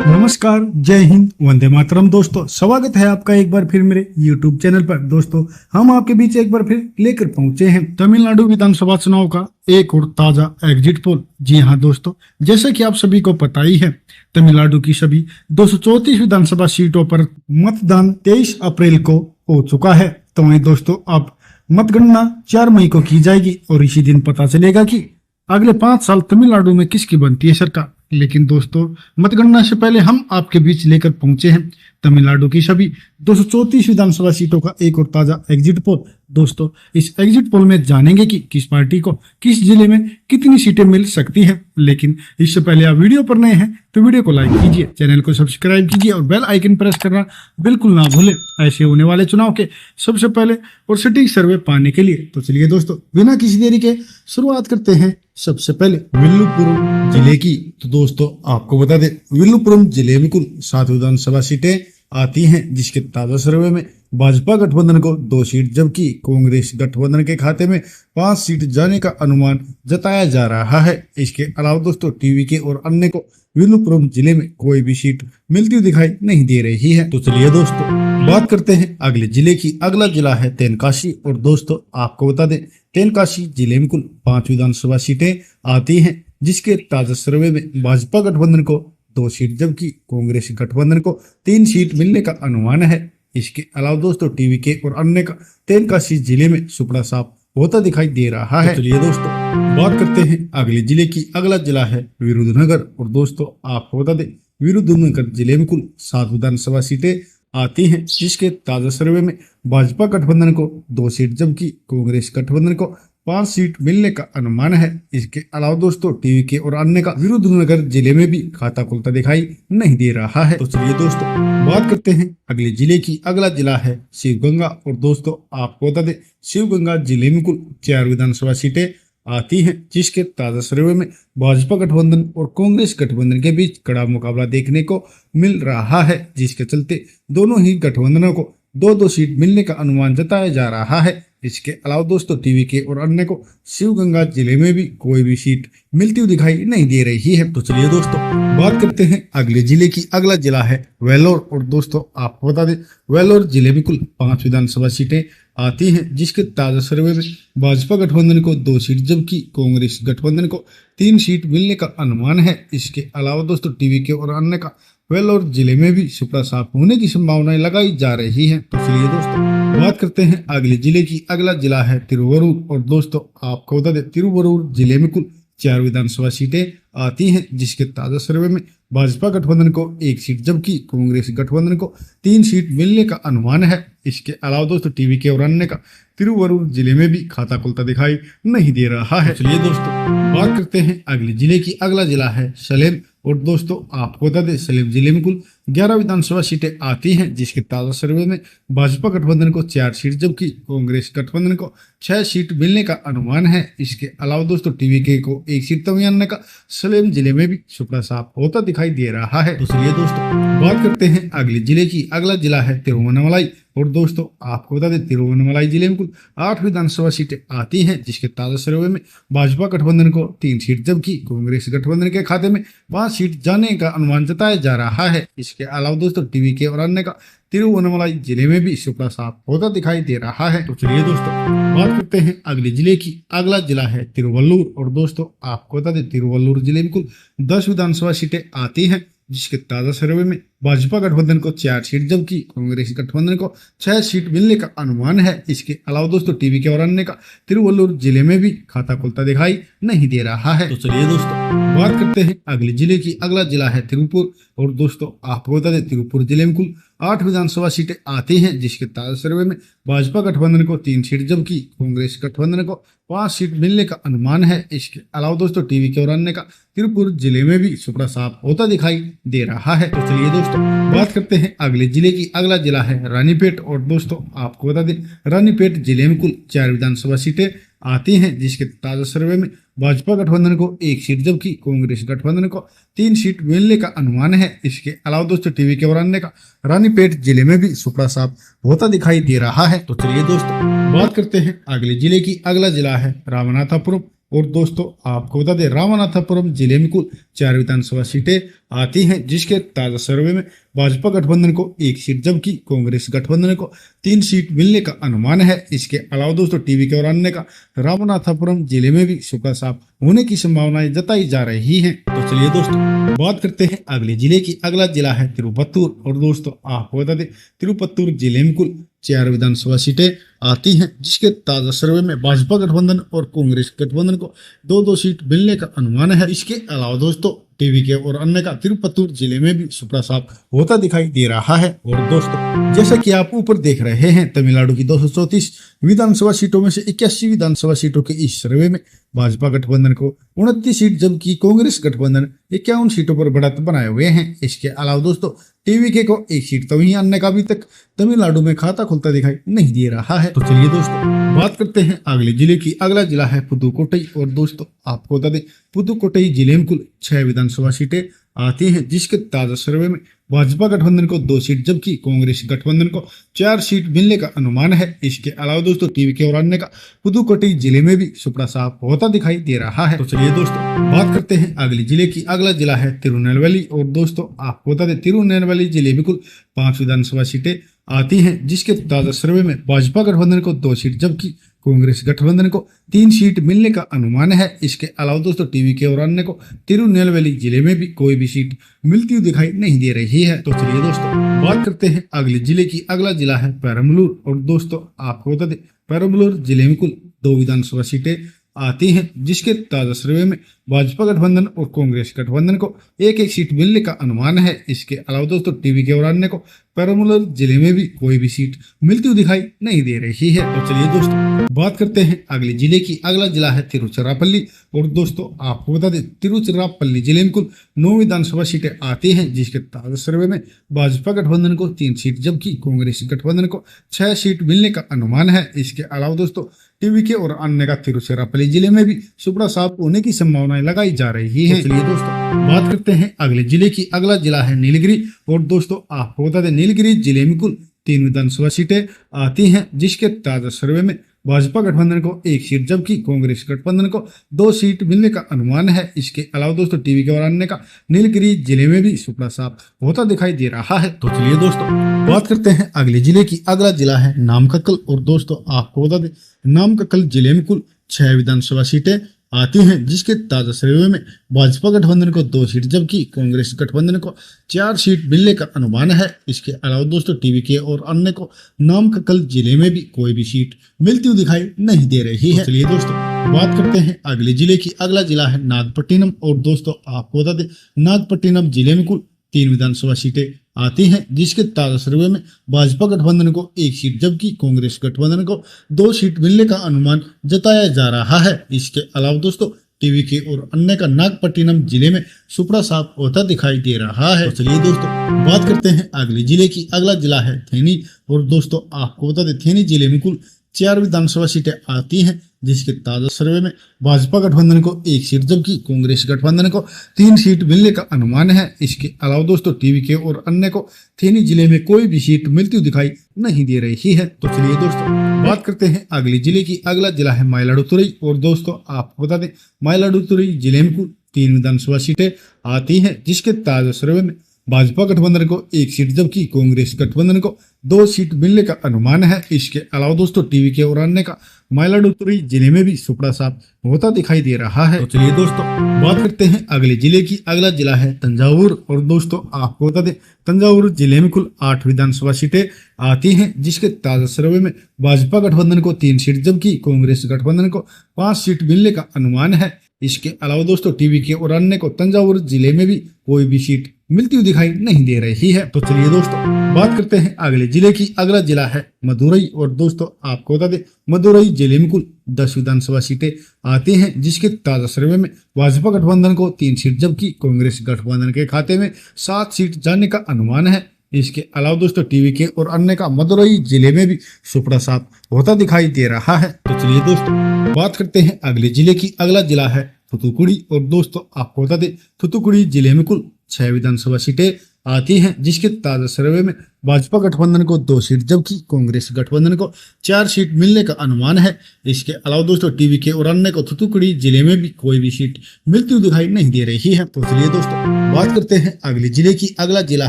नमस्कार, जय हिंद, वंदे मातरम। दोस्तों, स्वागत है आपका एक बार फिर मेरे YouTube चैनल पर। दोस्तों, हम आपके बीच एक बार फिर लेकर पहुंचे हैं तमिलनाडु विधानसभा चुनाव का एक और ताजा एग्जिट पोल। जी हां दोस्तों, जैसे कि आप सभी को पता ही है, तमिलनाडु की सभी 234 विधानसभा सीटों पर मतदान 23 अप्रैल को हो चुका है। तो वहीं दोस्तों, अब मतगणना 4 मई को की जाएगी और इसी दिन पता चलेगा कि अगले 5 साल तमिलनाडु में किसकी बनती है सरकार। लेकिन दोस्तों, मतगणना से पहले हम आपके बीच लेकर पहुंचे हैं तमिलनाडु की सभी 234 विधानसभा सीटों का एक और ताजा एग्जिट पोल। दोस्तों, इस एग्जिट पोल में जानेंगे कि किस पार्टी को किस जिले में कितनी सीटें मिल सकती हैं। लेकिन इससे पहले आप वीडियो पर नए हैं तो वीडियो को लाइक कीजिए, चैनल को सब्सक्राइब कीजिए और बेल आइकन प्रेस करना बिल्कुल ना भूलें ऐसे होने वाले चुनाव के सबसे पहले और सटीक सर्वे पाने के लिए। तो चलिए दोस्तों, बिना किसी देरी के शुरुआत करते हैं सबसे पहले विल्लुपुरम जिले की। तो दोस्तों, आपको बता दें, विल्लुपुरम जिले में कुल 7 विधानसभा सीटें आती हैं, जिसके ताजा सर्वे में भाजपा गठबंधन को 2 सीट जबकि कांग्रेस गठबंधन के खाते में 5 सीट जाने का अनुमान जताया जा रहा है। इसके अलावा दोस्तों, टीवीके और अन्य को विल्लुपुरम जिले में कोई भी सीट मिलती हुई दिखाई नहीं दे रही है। तो चलिए दोस्तों, बात करते हैं अगले जिले की। अगला जिला है तेनकाशी और दोस्तों, आपको बता दें, तेनकाशी जिले में कुल 5 विधानसभा सीटें आती हैं, जिसके ताजा सर्वे में भाजपा गठबंधन को 2 सीट जबकि कांग्रेस गठबंधन को 3 सीट मिलने का अनुमान है। इसके अलावा दोस्तों, टीवीके और अन्य का तेनकाशी जिले में सुपड़ा साफ होता दिखाई दे रहा है। तो चलिए दोस्तों, बात करते हैं अगले जिले की। अगला जिला है विरुधुनगर और दोस्तों, आपको बता दें, विरुधुनगर जिले में कुल 7 विधानसभा सीटें आती हैं, जिसके ताजा सर्वे में भाजपा गठबंधन को 2 सीट जबकि कांग्रेस गठबंधन को 5 सीट मिलने का अनुमान है। इसके अलावा दोस्तों, टीवीके और अन्य का विरुधुनगर जिले में भी खाता खुलता दिखाई नहीं दे रहा है। तो चलिए दोस्तों, बात करते हैं अगले जिले की। अगला जिला है शिवगंगा और दोस्तों, आपको बता दें, शिवगंगा जिले में कुल 4 विधानसभा सीटें आती हैं, जिसके ताजा सर्वे में भाजपा गठबंधन और कांग्रेस गठबंधन के बीच कड़ा मुकाबला देखने को मिल रहा है, जिसके चलते दोनों ही गठबंधनों को 2-2 सीट मिलने का अनुमान जताया जा रहा है। इसके अलावा दोस्तों, टीवीके और अन्य को शिवगंगा जिले में भी कोई भी सीट मिलती हुई दिखाई नहीं दे रही है। तो चलिए दोस्तों, बात करते हैं अगले जिले की। अगला जिला है वेल्लोर और दोस्तों, आपको बता दें, वेल्लोर जिले में कुल 5 विधानसभा सीटें आती हैं, जिसके ताजा सर्वे में भाजपा गठबंधन को 2 सीट जबकि कांग्रेस गठबंधन को 3 सीट मिलने का अनुमान है। इसके अलावा दोस्तों, टीवीके और अन्य का वेल्लोर जिले में भी सुपड़ा साफ होने की संभावनाएं लगाई जा रही हैं। तो चलिए दोस्तों, बात करते हैं अगले जिले की। अगला जिला है तिरुवरूर और दोस्तों, आपको बता दें, तिरुवरूर जिले में कुल 4 विधानसभा सीटें आती हैं, जिसके ताजा सर्वे में भाजपा गठबंधन को 1 सीट जबकि कांग्रेस गठबंधन को 3 सीट मिलने का अनुमान है। इसके अलावा दोस्तों, टीवीके और अन्य का तिरुवरूर जिले में भी खाता खुलता दिखाई नहीं दे रहा है। चलिए दोस्तों, बात करते हैं अगले जिले की। अगला जिला है सलेम और दोस्तों, आपको बता दें, सलेम जिले में कुल 11 विधानसभा सीटें आती हैं, जिसके ताजा सर्वे में भाजपा गठबंधन को 4 सीट जबकि कांग्रेस गठबंधन को 6 सीट मिलने का अनुमान है। इसके अलावा दोस्तों, टीवीके को 1 सीट तो अन्य का सलेम जिले में भी सुपड़ा साफ होता दिखाई दे रहा है। तो चलिए दोस्तों, बात करते हैं अगले जिले की। अगला जिला है तिरुवन्नामलाई और दोस्तों, आपको बता दें, तिरुवन्नामलाई जिले में कुल 8 विधानसभा सीटें आती हैं, जिसके ताजा सर्वे में भाजपा गठबंधन को 3 सीट जबकि कांग्रेस गठबंधन के खाते में 5 सीट जाने का अनुमान जताया जा रहा है। इसके अलावा दोस्तों, टीवीके और अन्य का तिरुवन्नामलाई जिले में भी सुपड़ा साफ होता दिखाई दे रहा है। तो चलिए दोस्तों, बात करते हैं अगले जिले की। अगला जिला है तिरुवल्लुर और दोस्तों, आपको बता दें, तिरुवल्लुर जिले में कुल 10 विधानसभा सीटें आती हैं, जिसके ताजा सर्वे में भाजपा गठबंधन को 4 सीट जबकि कांग्रेस गठबंधन को 6 सीट मिलने का अनुमान है। इसके अलावा दोस्तों, टीवीके और अन्य का तिरुवल्लुर जिले में भी खाता खुलता दिखाई नहीं दे रहा है। तो चलिए दोस्तों, बात करते हैं अगले जिले की। अगला जिला है तिरुपुर और दोस्तों, आपको बता दें, तिरुपुर जिले में कुल 8 विधानसभा सीटें आती हैं, जिसके ताजा सर्वे में भाजपा गठबंधन को 3 सीट जबकि कांग्रेस गठबंधन को 5 सीट मिलने का अनुमान है। इसके अलावा दोस्तों, टीवीके और अन्य का तिरुपुर जिले में भी सुपड़ा साफ होता दिखाई दे रहा है। तो चलिए दोस्तों, बात करते हैं अगले जिले की। अगला जिला है रानीपेट और दोस्तों, आपको बता दें, रानीपेट जिले में कुल 4 विधानसभा सीटें आती हैं, जिसके ताजा सर्वे में भाजपा गठबंधन को 1 सीट जबकि कांग्रेस गठबंधन को 3 सीट मिलने का अनुमान है। इसके अलावा दोस्तों, टीवीके और अन्य का रानीपेट जिले में भी सुपड़ा साफ होता दिखाई दे रहा है। तो चलिए दोस्तों, बात करते हैं अगले जिले की। अगला जिला है रामनाथपुरम और दोस्तों आपको बता दें रामनाथपुरम जिले में कुल 4 विधानसभा सीटें आती हैं, जिसके ताजा सर्वे में भाजपा गठबंधन को 1 सीट जबकि कांग्रेस गठबंधन को 3 सीट मिलने का अनुमान है। इसके अलावा दोस्तों टीवी और अन्य का रामनाथपुरम जिले में भी सुपड़ा साफ होने की संभावनाएं जताई जा रही हैं। तो चलिए दोस्तों बात करते हैं अगले जिले की। अगला जिला है तिरुपत्तूर और दोस्तों आपको बता दें तिरुपत्तूर जिले में कुल 4 विधानसभा सीटें आती हैं, जिसके ताजा सर्वे में भाजपा गठबंधन और कांग्रेस गठबंधन को 2-2 सीट मिलने का अनुमान है। इसके अलावा दोस्तों टीवी के और अन्य का तिरुपत्तूर जिले में भी सुपड़ा साफ होता दिखाई दे रहा है। और दोस्तों जैसा कि आप ऊपर देख रहे हैं तमिलनाडु की 234 विधानसभा सीटों में से 81 विधानसभा सीटों के इस सर्वे में भाजपा गठबंधन को 29 सीट जबकि कांग्रेस गठबंधन 51 सीटों पर बढ़त बनाए हुए हैं। इसके अलावा दोस्तों टीवी को 1 सीट तो वहीं अन्य का अभी तक तमिलनाडु में खाता खुलता दिखाई नहीं दे रहा है। तो चलिए दोस्तों बात करते हैं अगले जिले की। अगला जिला है पुदुकोट्टई और दोस्तों आपको बता दें पुदुकोट्टई जिले में कुल 6 विधानसभा सीटें आती हैं, जिसके ताजा सर्वे में भाजपा गठबंधन को 2 सीट जबकि कांग्रेस गठबंधन को 4 सीट मिलने का अनुमान है। इसके अलावा दोस्तों टीवी के और अन्य का पुदुकोट्टई जिले में भी सुपड़ा साफ होता दिखाई दे रहा है। तो चलिए दोस्तों बात करते हैं अगले जिले की। अगला जिला है तिरुनेलवेली और दोस्तों आपको बता दें तिरुनेलवेली जिले में कुल 5 विधानसभा सीटें आती हैं, जिसके ताजा सर्वे में भाजपा गठबंधन को 2 सीट जबकि कांग्रेस गठबंधन को 3 सीट मिलने का अनुमान है। इसके अलावा दोस्तों टीवी के और अन्य को तिरुनेलवेली जिले में भी कोई भी सीट मिलती हुई दिखाई नहीं दे रही है। तो चलिए दोस्तों बात करते हैं अगले जिले की। अगला जिला है पेरम्बलूर और दोस्तों आपको बता दें पेरम्बलूर जिले में कुल 2 विधानसभा सीटें आती हैं, जिसके ताजा सर्वे में भाजपा गठबंधन और कांग्रेस गठबंधन को 1-1 सीट मिलने का अनुमान है। इसके अलावा दोस्तों टीवी के और अन्य को पेरम्बलूर जिले में भी कोई भी सीट मिलती हुई दिखाई नहीं दे रही है। तो चलिए दोस्तों बात करते हैं अगले जिले की। अगला जिला है तिरुचिरापल्ली और दोस्तों आपको बता दें तिरुचिरापल्ली जिले में कुल 9 विधानसभा सीटें आती हैं, जिसके ताजा सर्वे में भाजपा गठबंधन को 3 सीट जबकि कांग्रेस गठबंधन को 6 सीट मिलने का अनुमान है। इसके अलावा दोस्तों टीवी के और अन्य का तिरुचिरापल्ली जिले में भी सुपड़ा साफ होने की संभावनाएं लगाई जा रही है। तो चलिए दोस्तों बात करते हैं अगले जिले की। अगला जिला है नीलगिरी और दोस्तों आपको बता दें नीलगिरी जिले में कुल 3 विधानसभा सीटें आती हैं, जिसके ताजा सर्वे में भाजपा गठबंधन को 1 सीट जबकि कांग्रेस गठबंधन को 2 सीट मिलने का अनुमान है। इसके अलावा दोस्तों टीवी के और अन्य का नीलगिरी जिले में भी सुपड़ा साफ होता दिखाई दे रहा है। तो चलिए दोस्तों बात करते हैं अगले जिले की। अगला जिला है नामक्कल और दोस्तों आपको बता दें नामक्कल जिले में कुल 6 विधानसभा सीटें आती हैं, जिसके ताजा सर्वे में भाजपा गठबंधन को 2 सीट जबकि कांग्रेस गठबंधन को 4 सीट मिलने का अनुमान है। इसके अलावा दोस्तों टीवी के और अन्य को नामक्कल जिले में भी कोई भी सीट मिलती हुई दिखाई नहीं दे रही है। चलिए दोस्तों बात करते हैं अगले जिले की। अगला जिला है नागपट्टिनम और दोस्तों आपको बता दें नागपट्टिनम जिले में कुल 3 विधानसभा सीटें आती हैं, जिसके ताजा सर्वे में भाजपा गठबंधन को 1 सीट जबकि कांग्रेस गठबंधन को 2 सीट मिलने का अनुमान जताया जा रहा है। इसके अलावा दोस्तों टीवी के और अन्य का नागपट्टिनम जिले में सुपड़ा साफ होता दिखाई दे रहा है। तो चलिए दोस्तों बात करते हैं अगले जिले की। अगला जिला है थेनी और दोस्तों आपको बता दें थेनी जिले में कुल 4 विधानसभा सीटें आती हैं, जिसके ताजा सर्वे में भाजपा गठबंधन को 1 सीट जबकि कांग्रेस गठबंधन को 3 सीट मिलने का अनुमान है। इसके अलावा दोस्तों टीवी के और अन्य को थेनी जिले में कोई भी सीट मिलती हुई दिखाई नहीं दे रही है। तो चलिए दोस्तों बात करते हैं अगले जिले की। अगला जिला है मायलाडुतुरई और दोस्तों आपको बता दें मायलाडुतुरई जिले में कुल 3 विधानसभा सीटें आती हैं, जिसके ताजा सर्वे में भाजपा गठबंधन को 1 सीट जबकि कांग्रेस गठबंधन को 2 सीट मिलने का अनुमान है। इसके अलावा दोस्तों टीवी के और अन्य का माइलाडुतुरई जिले में भी सुपड़ा साफ होता दिखाई दे रहा है। तो चलिए दोस्तों बात करते हैं अगले जिले की। अगला जिला है तंजावुर और दोस्तों आपको बता दें तंजावुर जिले में कुल 8 विधानसभा सीटें आती हैं, जिसके ताजा सर्वे में भाजपा गठबंधन को 3 सीट जबकि कांग्रेस गठबंधन को 5 सीट मिलने का अनुमान है। इसके अलावा दोस्तों टीवी के और अन्य को तंजावुर जिले में भी कोई भी सीट मिलती हुई दिखाई नहीं दे रही है। तो चलिए दोस्तों बात करते हैं अगले जिले की। अगला जिला है मदुरई और दोस्तों आपको बता दें मदुरई जिले में कुल 10 विधानसभा सीटें आती हैं, जिसके ताजा सर्वे में भाजपा गठबंधन को 3 सीट जबकि कांग्रेस गठबंधन के खाते में 7 सीट जाने का अनुमान है। इसके अलावा दोस्तों टीवी के और अन्य का मदुरई जिले में भी सुपड़ा साफ होता दिखाई दे रहा है। तो चलिए दोस्तों बात करते हैं अगले जिले की। अगला जिला है थुथुकुडी और दोस्तों आपको बता दें थुथुकुडी जिले में कुल 6 विधानसभा सीटें आती हैं, जिसके ताजा सर्वे में भाजपा गठबंधन को 2 सीट जबकि कांग्रेस गठबंधन को 4 सीट मिलने का अनुमान है। इसके अलावा दोस्तों टीवीके और अन्य को थूथुकुड़ी जिले में भी कोई भी सीट मिलती हुई दिखाई नहीं दे रही है। तो चलिए दोस्तों बात करते हैं अगले जिले की। अगला जिला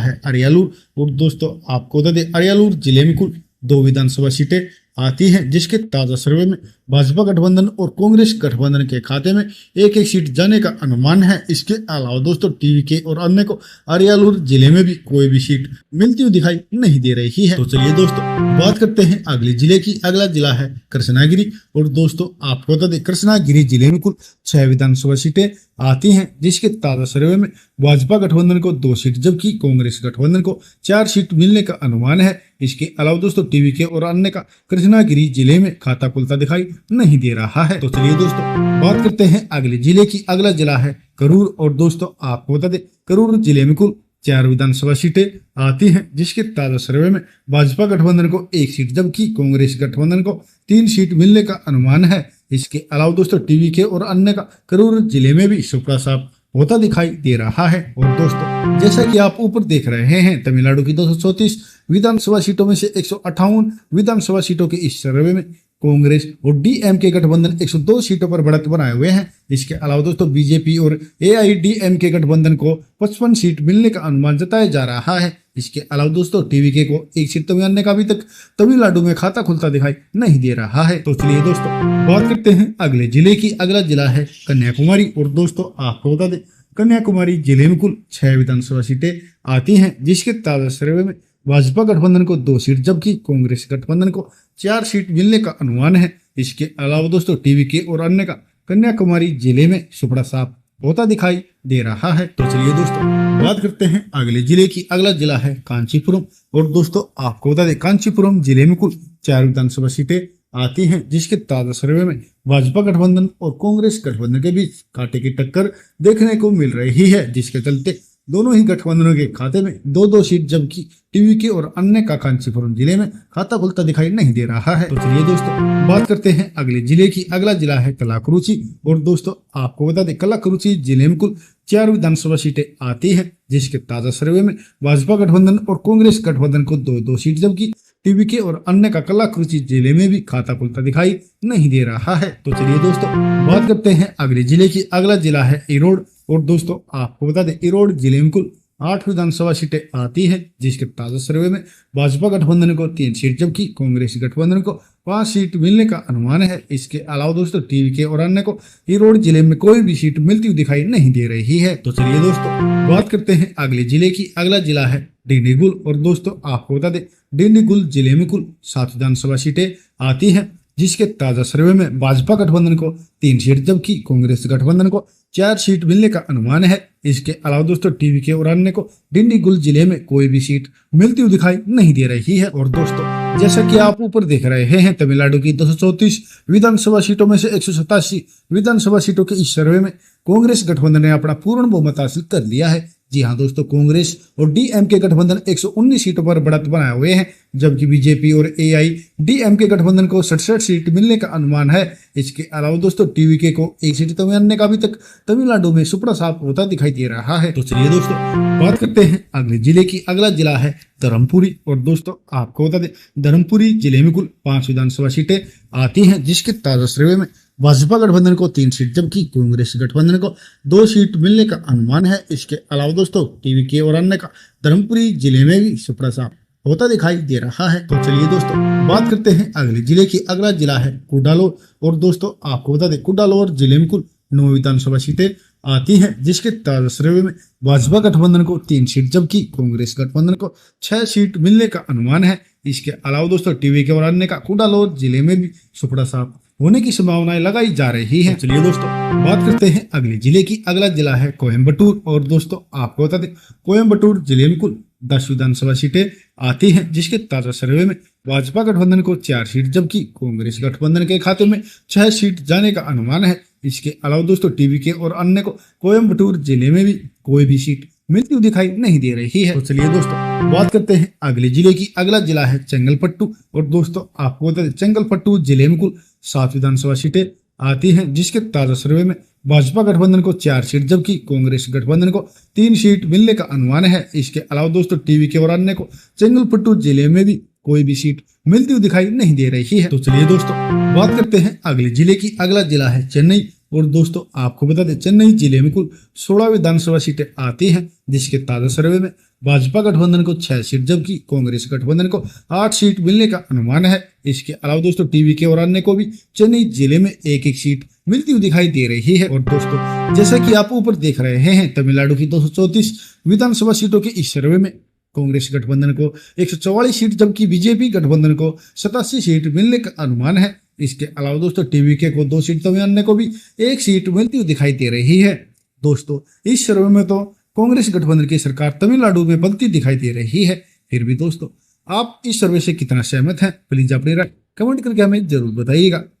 है अरियालूर और दोस्तों आपको बता दें अरियालूर जिले में कुल 2 विधानसभा सीटें आती हैं, जिसके ताजा सर्वे में भाजपा गठबंधन और कांग्रेस गठबंधन के खाते में एक एक सीट जाने का अनुमान है। इसके अलावा दोस्तों टीवीके और अन्य को अरियालूर जिले में भी कोई भी सीट मिलती हुई दिखाई नहीं दे रही है। तो चलिए दोस्तों बात करते हैं अगले जिले की। अगला जिला है कृष्णागिरी और दोस्तों आपको बता दें कृष्णागिरी जिले में कुल 6 विधानसभा सीटें आती हैं, जिसके ताजा सर्वे में भाजपा गठबंधन को 2 सीट जबकि कांग्रेस गठबंधन को 4 सीट मिलने का अनुमान है। इसके अलावा दोस्तों टीवीके और अन्य का कृष्णागिरी जिले में खाता खुलता दिखाई नहीं दे रहा है। तो चलिए दोस्तों बात करते हैं अगले जिले की। अगला जिला है करूर और दोस्तों आपको बता दें करूर जिले में कुल 4 विधानसभा सीटें आती हैं, जिसके ताजा सर्वे में भाजपा गठबंधन को 1 सीट जबकि कांग्रेस गठबंधन को 3 सीट मिलने का अनुमान है। इसके अलावा दोस्तों टीवीके और अन्य का करूर जिले में भी सुपड़ा साफ होता दिखाई दे रहा है। और दोस्तों जैसा कि आप ऊपर देख रहे हैं तमिलनाडु की 234 विधानसभा सीटों में से 158 विधानसभा सीटों के इस सर्वे में कांग्रेस और डीएमके गठबंधन 102 सीटों पर बढ़त बनाए हुए हैं। इसके अलावा दोस्तों बीजेपी और एआईडीएमके गठबंधन को 55 सीट मिलने का अनुमान जताया जा रहा है। इसके अलावा दोस्तों टीवीके को 1 सीट तो मिलने का अभी तक तमिलनाडु में खाता खुलता दिखाई नहीं दे रहा है। तो चलिए दोस्तों बात करते हैं अगले जिले की। अगला जिला है कन्याकुमारी और दोस्तों आपको बता दें कन्याकुमारी जिले में कुल 6 विधानसभा सीटें आती हैं, जिसके ताजा सर्वे में भाजपा गठबंधन को 2 सीट जबकि कांग्रेस गठबंधन को 4 सीट मिलने का अनुमान है। इसके अलावा दोस्तों टीवीके और अन्य का कन्याकुमारी जिले में सुपड़ा साफ होता दिखाई दे रहा है। तो चलिए दोस्तों बात करते हैं अगले जिले की। अगला जिला है कांचीपुरम और दोस्तों आपको बता दें कांचीपुरम जिले में कुल 4 विधानसभा सीटें आती हैं, जिसके ताजा सर्वे में भाजपा गठबंधन और कांग्रेस गठबंधन के बीच कांटे की टक्कर देखने को मिल रही है, जिसके चलते दोनों ही गठबंधनों के खाते में 2-2 सीट जबकि टीवीके और अन्य का कांचीपुरम जिले में खाता खुलता दिखाई नहीं दे रहा है। तो चलिए दोस्तों बात करते हैं अगले जिले की। अगला जिला है कलाकुरुचि और दोस्तों आपको बता दें कलाकुरुचि जिले में कुल 4 विधानसभा सीटें आती हैं, जिसके ताजा सर्वे में भाजपा गठबंधन और कांग्रेस गठबंधन को 2-2 सीट जबकि टीवीके और अन्य का कलाकुरुचि जिले में भी खाता खुलता दिखाई नहीं दे रहा है। तो चलिए दोस्तों बात करते हैं अगले जिले की। अगला जिला है इरोड और दोस्तों आपको बता दें इरोड जिले में कुल 8 विधानसभा सीटें आती हैं, जिसके ताजा सर्वे में भाजपा गठबंधन को 3 सीट जबकि कांग्रेस गठबंधन को 5 सीट मिलने का अनुमान है। इसके अलावा दोस्तों टीवीके और अन्य को इरोड जिले में कोई भी सीट मिलती हुई दिखाई नहीं दे रही है। तो चलिए दोस्तों बात करते हैं अगले जिले की। अगला जिला है डिंडीगुल और दोस्तों आपको बता दें डिंडीगुल जिले में कुल 7 विधानसभा सीटें आती हैं, जिसके ताजा सर्वे में भाजपा गठबंधन को 3 सीट जबकि कांग्रेस गठबंधन को 4 सीट मिलने का अनुमान है। इसके अलावा दोस्तों टीवीके और अन्य को डिंडीगुल जिले में कोई भी सीट मिलती हुई दिखाई नहीं दे रही है। और दोस्तों जैसा कि आप ऊपर देख रहे हैं तमिलनाडु की 234 विधानसभा सीटों में से 187 विधानसभा सीटों के इस सर्वे में कांग्रेस गठबंधन ने अपना पूर्ण बहुमत हासिल कर लिया है। जी हाँ दोस्तों कांग्रेस और डीएमके गठबंधन 119 सीटों पर बढ़त बनाए हुए हैं, जबकि बीजेपी और एआईडीएमके गठबंधन को 67 सीट मिलने का अनुमान है। इसके अलावा दोस्तों टीवीके को 1 सीट तो मिलने का अभी तक तमिलनाडु में सुपड़ा साफ होता दिखाई दे रहा है। तो चलिए दोस्तों बात करते हैं अगले जिले की। अगला जिला है धर्मपुरी और दोस्तों आपको बता दें धर्मपुरी जिले में कुल 5 विधानसभा सीटें आती हैं, जिसके ताजा सर्वे में भाजपा गठबंधन को 3 सीट जबकि कांग्रेस गठबंधन को 2 सीट मिलने का अनुमान है। इसके अलावा दोस्तों टीवीके और अन्य का धर्मपुरी जिले में भी सुपड़ा साफ होता दिखाई दे रहा है। तो चलिए दोस्तों बात करते हैं अगले जिले की। अगला जिला है कुडालोर और दोस्तों आपको बता दें कुडालोर जिले में कुल 9 विधानसभा सीटें आती हैं, जिसके ताजा सर्वे में भाजपा गठबंधन को 3 सीट जबकि कांग्रेस गठबंधन को 6 सीट मिलने का अनुमान है। इसके अलावा दोस्तों टीवीके और अन्य का कुडालोर जिले में भी सुपड़ा साफ होने की संभावनाएं लगाई जा रही है। चलिए दोस्तों बात करते हैं अगले जिले की। अगला जिला है कोयम्बटूर और दोस्तों आपको बता दें कोयम्बटूर जिले में कुल 10 विधानसभा सीटें आती हैं, जिसके ताजा सर्वे में भाजपा गठबंधन को 4 सीट जबकि कांग्रेस गठबंधन के खाते में 6 सीट जाने का अनुमान है। इसके अलावा दोस्तों टीवीके और अन्य को कोयम्बटूर जिले में भी कोई भी सीट मिलती हुई दिखाई नहीं दे रही है। तो चलिए दोस्तों बात करते हैं अगले जिले की। अगला जिला है चेंगलपट्टू और दोस्तों आपको बता दें चेंगलपट्टू जिले में कुल 7 विधानसभा सीटें आती हैं, जिसके ताजा सर्वे में भाजपा गठबंधन को 4 सीट जबकि कांग्रेस गठबंधन को 3 सीट मिलने का अनुमान है। इसके अलावा दोस्तों टीवी के और अन्य को चेंगलपट्टू जिले में भी कोई भी सीट मिलती हुई दिखाई नहीं दे रही है। तो चलिए दोस्तों बात करते हैं अगले जिले की। अगला जिला है चेन्नई और दोस्तों आपको बता दें चेन्नई जिले में कुल 16 विधानसभा सीटें आती हैं, जिसके ताजा सर्वे में भाजपा गठबंधन को 6 सीट जबकि कांग्रेस गठबंधन को 8 सीट मिलने का अनुमान है। इसके अलावा दोस्तों टीवी के और अन्य को भी चेन्नई जिले में एक एक सीट मिलती हुई दिखाई दे रही है। और दोस्तों जैसा कि आप ऊपर देख रहे हैं तमिलनाडु की 234 विधानसभा सीटों के इस सर्वे में कांग्रेस गठबंधन को 144 सीट जबकि बीजेपी गठबंधन को 87 सीट मिलने का अनुमान है। इसके अलावा दोस्तों टीवीके को 2 सीट तो अन्य को भी 1 सीट मिलती हुई दिखाई दे रही है। दोस्तों इस सर्वे में तो कांग्रेस गठबंधन की सरकार तमिलनाडु में बनती दिखाई दे रही है। फिर भी दोस्तों आप इस सर्वे से कितना सहमत हैं, प्लीज अपनी राय कमेंट करके हमें जरूर बताइएगा।